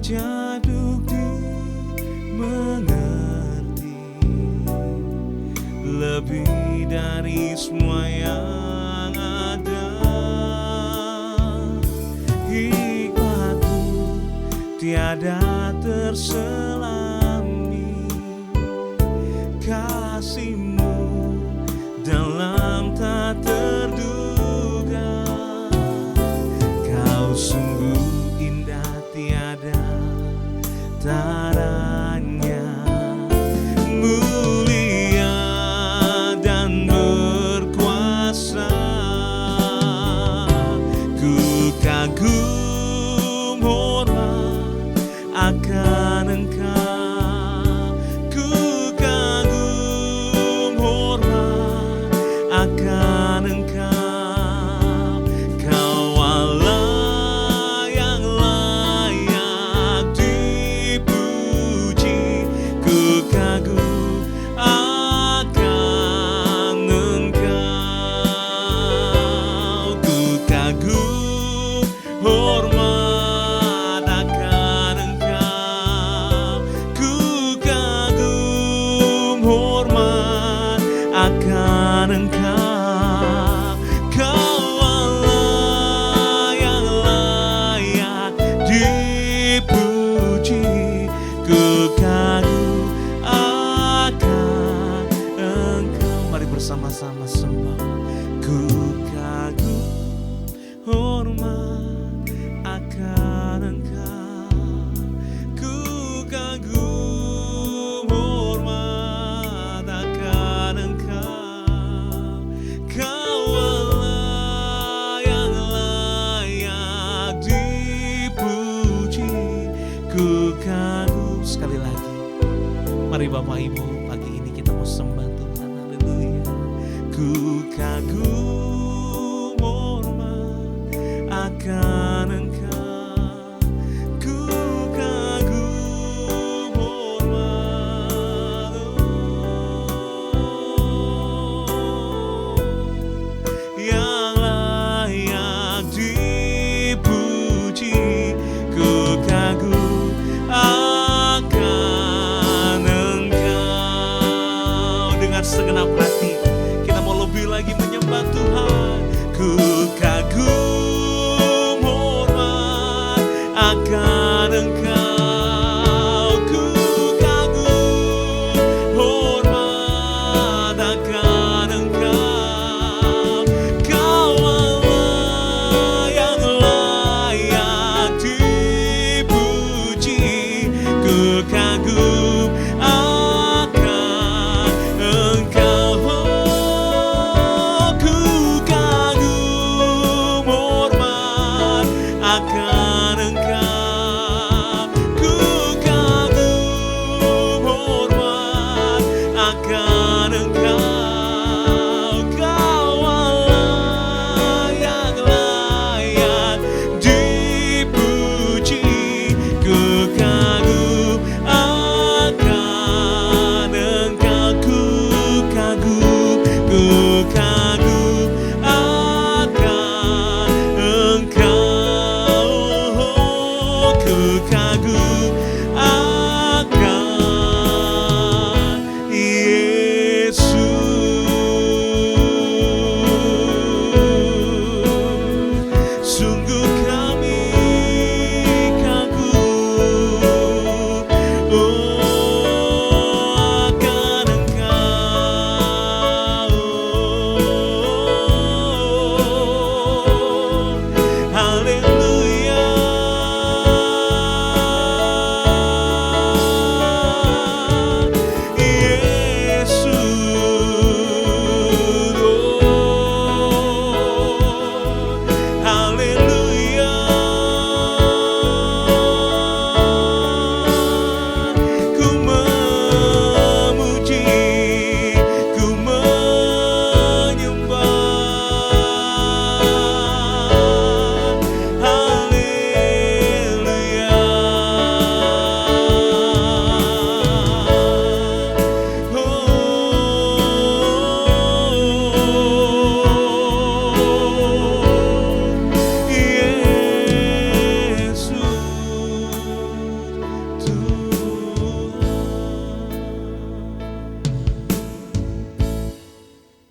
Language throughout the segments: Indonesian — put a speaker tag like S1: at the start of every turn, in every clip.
S1: ajaib untuk dimengerti, lebih dari semua yang ada. Hikmatmu tiada terselami, kasihmu dalam tak terduga. Kau sungguh indah tiada taranya, mulia dan berkuasa. Ku kagum hormat akan Engkau, ku kagum hormat akan Engkau. Kau Allah yang layak dipuji, ku kagum akan Engkau, ku kagum hormat akan Engkau, ku kagum hormat akan Engkau. Kau Allah yang layak dipuji, ku kagum akan Engkau. Mari bersama-sama sembah. Ku kagum hormat akan Engkau, ku kagum hormat akan Engkau. Kau Allah yang layak dipuji, ku kagum. Sekali lagi, mari Bapak Ibu, pagi ini kita mau sembah Tuhan. Haleluya. Ku kagum hormat akan Engkau, ku kagum hormat, yang layak dipuji, ku kagum akan Engkau. Dengan segenap hati kita mau lebih lagi menyembah Tuhan. Ku kagum hormat akan Engkau, ku kagum hormat akan Engkau. Kau Allah yang layak dipuji, ku kagum akan Engkau. Ku kagum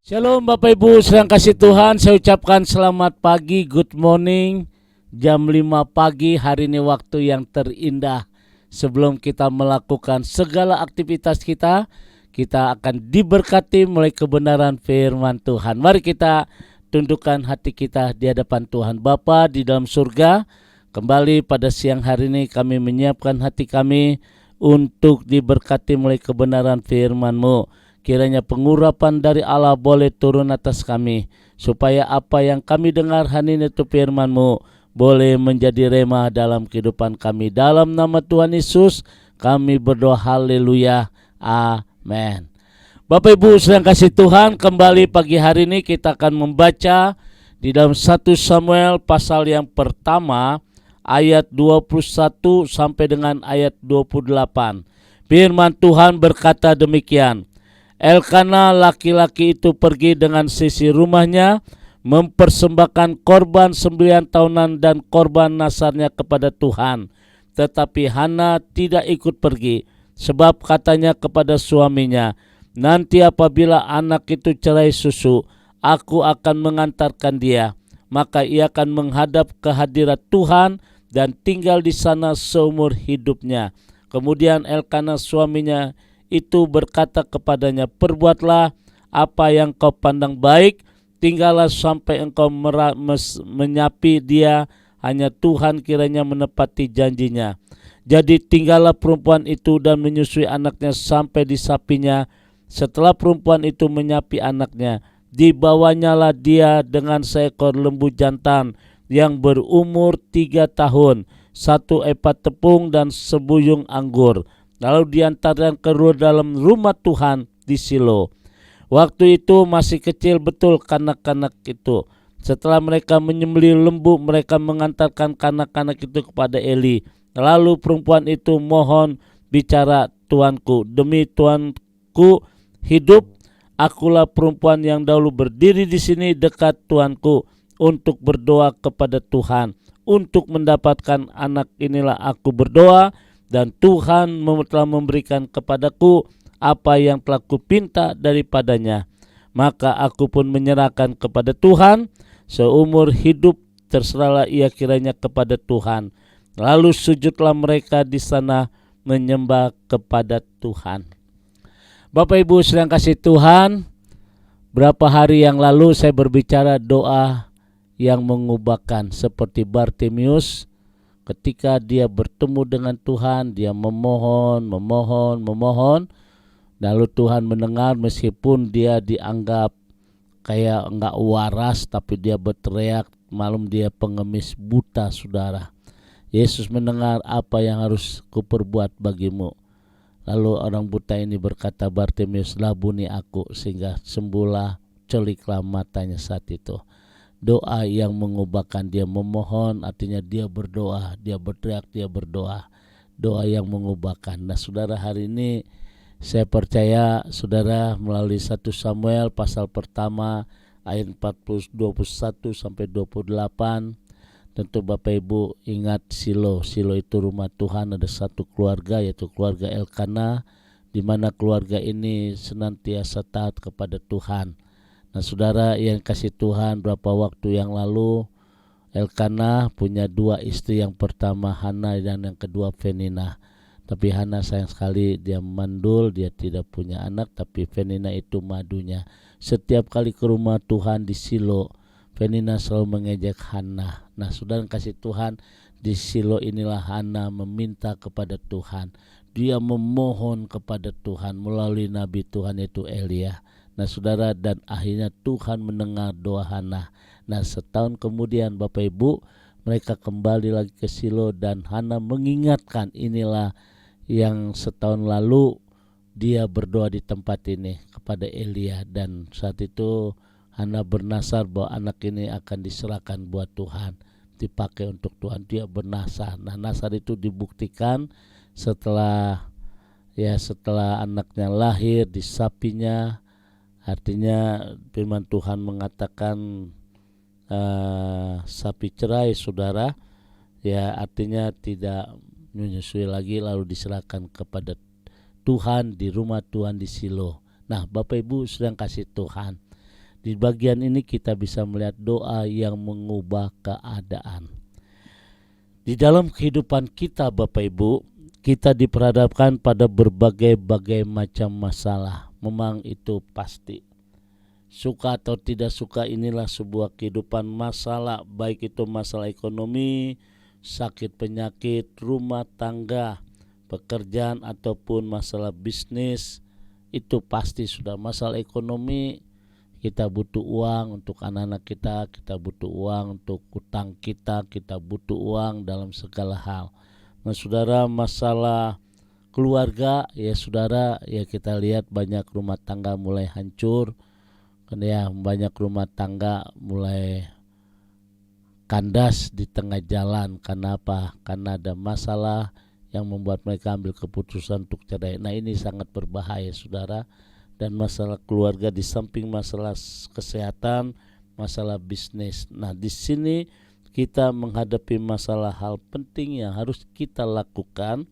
S2: Shalom Bapak Ibu sedang kasih Tuhan, saya ucapkan selamat pagi, good morning. Jam 5 pagi hari ini waktu yang terindah. Sebelum kita melakukan segala aktivitas kita akan diberkati mulai kebenaran firman Tuhan. Mari kita tundukkan hati kita di hadapan Tuhan Bapa di dalam surga. Kembali pada siang hari ini kami menyiapkan hati kami untuk diberkati mulai kebenaran firman-Mu. Kiranya pengurapan dari Allah boleh turun atas kami, supaya apa yang kami dengar hari ini itu firman-Mu boleh menjadi rema dalam kehidupan kami. Dalam nama Tuhan Yesus kami berdoa, haleluya, amin. Bapak Ibu sedang kasih Tuhan, kembali pagi hari ini kita akan membaca di dalam 1 Samuel pasal yang pertama ayat 21 sampai dengan ayat 28. Firman Tuhan berkata demikian. Elkana laki-laki itu pergi dengan sisi rumahnya mempersembahkan korban 9 tahunan dan korban nasarnya kepada Tuhan. Tetapi Hana tidak ikut pergi, sebab katanya kepada suaminya, nanti apabila anak itu cerai susu, aku akan mengantarkan dia. Maka ia akan menghadap ke hadirat Tuhan dan tinggal di sana seumur hidupnya. Kemudian Elkana suaminya itu berkata kepadanya, perbuatlah apa yang kau pandang baik, tinggallah sampai engkau menyapi dia, hanya Tuhan kiranya menepati janjinya. Jadi tinggallah perempuan itu dan menyusui anaknya sampai disapinya. Setelah perempuan itu menyapi anaknya, dibawanyalah dia dengan seekor lembu jantan yang berumur 3 tahun, 1 epat tepung dan sebuyung anggur. Lalu diantarkan keluar dalam rumah Tuhan di Silo. Waktu itu masih kecil betul kanak-kanak itu. Setelah mereka menyembelih lembu, mereka mengantarkan kanak-kanak itu kepada Eli. Lalu perempuan itu mohon bicara, Tuanku, demi Tuanku hidup, akulah perempuan yang dahulu berdiri di sini dekat Tuanku untuk berdoa kepada Tuhan. Untuk mendapatkan anak inilah aku berdoa, dan Tuhan telah memberikan kepadaku apa yang telah kupinta daripadanya. Maka aku pun menyerahkan kepada Tuhan, seumur hidup terserahlah ia kiranya kepada Tuhan. Lalu sujudlah mereka di sana menyembah kepada Tuhan. Bapak Ibu sedang kasih Tuhan, berapa hari yang lalu saya berbicara doa yang mengubahkan seperti Bartimius. Ketika dia bertemu dengan Tuhan, dia memohon. Lalu Tuhan mendengar meskipun dia dianggap kayak enggak waras, tapi dia berteriak, malam dia pengemis buta, saudara. Yesus mendengar, apa yang harus kuperbuat bagimu. Lalu orang buta ini berkata, Bartimius, labuni aku, sehingga sembuhlah, celiklah matanya saat itu. Doa yang mengubahkan, dia memohon, artinya dia berdoa, dia berteriak, dia berdoa. Doa yang mengubahkan. Nah saudara, hari ini saya percaya saudara melalui 1 Samuel pasal pertama ayat 21 sampai 28. Tentu Bapak Ibu ingat Silo. Silo itu rumah Tuhan, ada satu keluarga yaitu keluarga Elkana, di mana keluarga ini senantiasa taat kepada Tuhan. Nah saudara yang kasih Tuhan, berapa waktu yang lalu Elkana punya 2 istri, yang pertama Hana dan yang kedua Penina. Tapi Hana sayang sekali dia mandul, dia tidak punya anak, tapi Penina itu madunya. Setiap kali ke rumah Tuhan di Silo, Penina selalu mengejek Hana. Nah saudara kasih Tuhan, di Silo inilah Hana meminta kepada Tuhan. Dia memohon kepada Tuhan melalui nabi Tuhan itu Elia. Nah saudara, dan akhirnya Tuhan mendengar doa Hana. Nah setahun kemudian Bapak Ibu, mereka kembali lagi ke Silo dan Hana mengingatkan, inilah yang setahun lalu dia berdoa di tempat ini kepada Elia. Dan saat itu Hana bernasar bahwa anak ini akan diserahkan buat Tuhan, dipakai untuk Tuhan. Dia bernasar. Nah nasar itu dibuktikan setelah anaknya lahir, disapinya. Artinya firman Tuhan mengatakan sapi cerai saudara, ya artinya tidak menyusui lagi, lalu diserahkan kepada Tuhan di rumah Tuhan di Silo. Nah Bapak Ibu sedang kasih Tuhan, Di bagian ini kita bisa melihat doa yang mengubah keadaan. Di dalam kehidupan kita Bapak Ibu, kita diperhadapkan pada berbagai macam masalah. Memang itu pasti. Suka atau tidak suka, inilah sebuah kehidupan masalah, baik itu masalah ekonomi, sakit penyakit, rumah tangga, pekerjaan ataupun masalah bisnis. Itu pasti sudah masalah ekonomi. Kita butuh uang untuk anak-anak kita butuh uang untuk utang kita butuh uang dalam segala hal. Nah saudara, masalah keluarga ya saudara, ya kita lihat banyak rumah tangga mulai hancur. Ya, banyak rumah tangga mulai kandas di tengah jalan. Karena apa? Karena ada masalah yang membuat mereka ambil keputusan untuk cerai. Nah ini sangat berbahaya saudara. Dan masalah keluarga di samping masalah kesehatan, masalah bisnis. Nah di sini kita menghadapi masalah hal penting yang harus kita lakukan,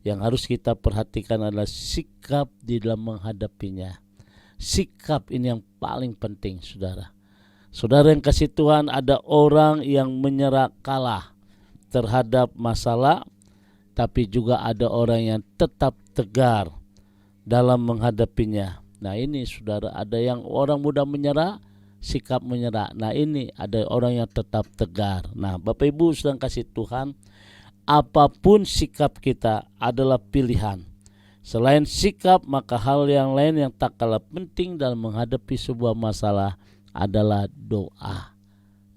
S2: yang harus kita perhatikan adalah sikap di dalam menghadapinya. Sikap ini yang paling penting saudara. Saudara yang kasih Tuhan, ada orang yang menyerah kalah terhadap masalah, tapi juga ada orang yang tetap tegar dalam menghadapinya. Nah ini saudara, ada yang orang mudah menyerah, sikap menyerah. Nah ini ada orang yang tetap tegar. Nah Bapak Ibu sedang kasih Tuhan, apapun sikap kita adalah pilihan. Selain sikap, maka hal yang lain yang tak kalah penting dalam menghadapi sebuah masalah adalah doa.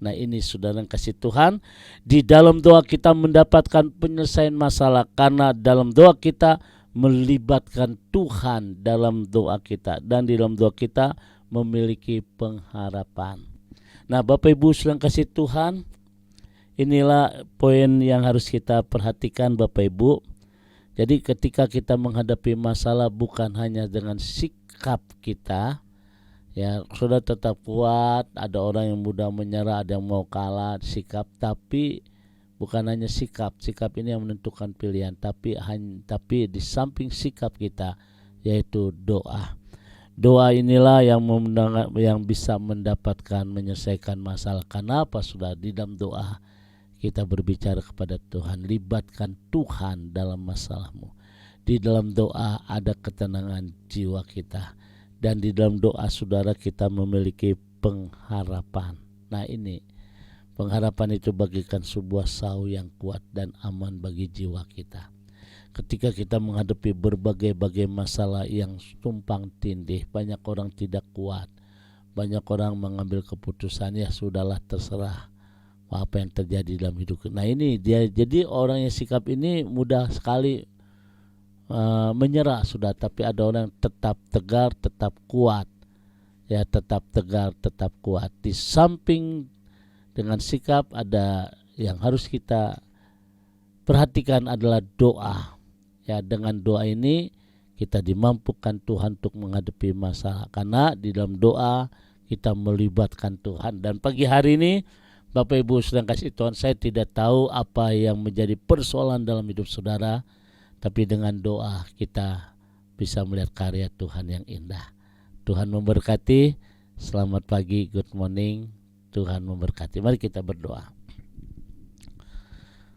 S2: Nah ini saudara yang kasih Tuhan, di dalam doa kita mendapatkan penyelesaian masalah, karena dalam doa kita melibatkan Tuhan dalam doa kita, dan di dalam doa kita memiliki pengharapan. Nah Bapak Ibu sedang kasih Tuhan, inilah poin yang harus kita perhatikan Bapak Ibu. Jadi ketika kita menghadapi masalah, bukan hanya dengan sikap kita, ya sudah tetap kuat. Ada orang yang mudah menyerah, ada yang mau kalah, sikap. Tapi bukan hanya sikap ini yang menentukan pilihan, tapi di samping sikap kita yaitu doa. Doa inilah yang bisa mendapatkan menyelesaikan masalah. Kenapa sudah di dalam doa kita berbicara kepada Tuhan, libatkan Tuhan dalam masalahmu. Di dalam doa ada ketenangan jiwa kita, dan di dalam doa saudara kita memiliki pengharapan. Nah ini pengharapan itu bagikan sebuah sau yang kuat dan aman bagi jiwa kita. Ketika kita menghadapi berbagai masalah yang tumpang tindih, banyak orang tidak kuat, banyak orang mengambil keputusan, ya sudahlah terserah apa yang terjadi dalam hidup. Nah ini dia, jadi orang yang sikap ini mudah sekali menyerah sudah, tapi ada orang yang tetap tegar, tetap kuat, ya tetap tegar, tetap kuat. Di samping dengan sikap, ada yang harus kita perhatikan adalah doa. Ya dengan doa ini kita dimampukan Tuhan untuk menghadapi masalah, karena di dalam doa kita melibatkan Tuhan. Dan pagi hari ini Bapak Ibu sedang kasih Tuhan, saya tidak tahu apa yang menjadi persoalan dalam hidup saudara, tapi dengan doa kita bisa melihat karya Tuhan yang indah. Tuhan memberkati. Selamat pagi, good morning. Tuhan memberkati. Mari kita berdoa.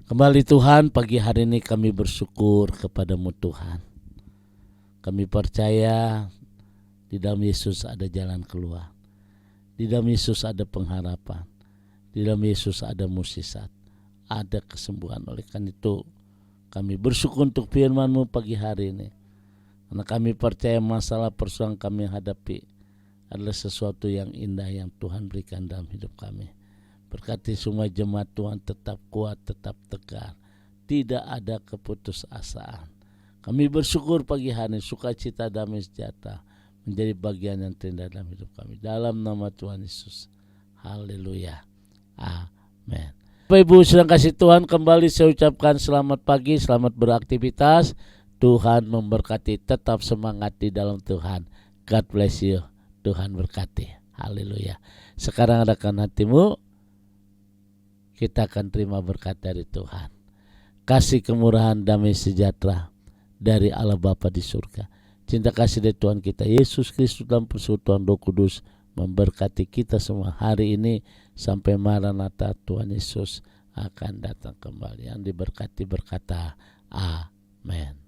S2: Kembali Tuhan, pagi hari ini kami bersyukur kepadamu Tuhan. Kami percaya di dalam Yesus ada jalan keluar. Di dalam Yesus ada pengharapan. Di dalam Yesus ada mukjizat, ada kesembuhan. Oleh karena itu kami bersyukur untuk firman-Mu pagi hari ini. Karena kami percaya masalah persoalan kami hadapi adalah sesuatu yang indah yang Tuhan berikan dalam hidup kami. Berkati semua jemaat Tuhan tetap kuat, tetap tegar. Tidak ada keputusasaan. Kami bersyukur pagi hari ini, sukacita damai sejahtera menjadi bagian yang terindah dalam hidup kami. Dalam nama Tuhan Yesus. Haleluya. Amin. Bapak Ibu sedang kasih Tuhan, kembali saya ucapkan selamat pagi, selamat beraktivitas. Tuhan memberkati, tetap semangat di dalam Tuhan. God bless you. Tuhan berkati. Haleluya. Sekarang arahkan hatimu, kita akan terima berkat dari Tuhan. Kasih kemurahan damai sejahtera dari Allah Bapa di surga, cinta kasih dari Tuhan kita Yesus Kristus dalam persekutuan Roh Kudus memberkati kita semua hari ini sampai Maranatha Tuhan Yesus akan datang kembali. Yang diberkati berkata amin.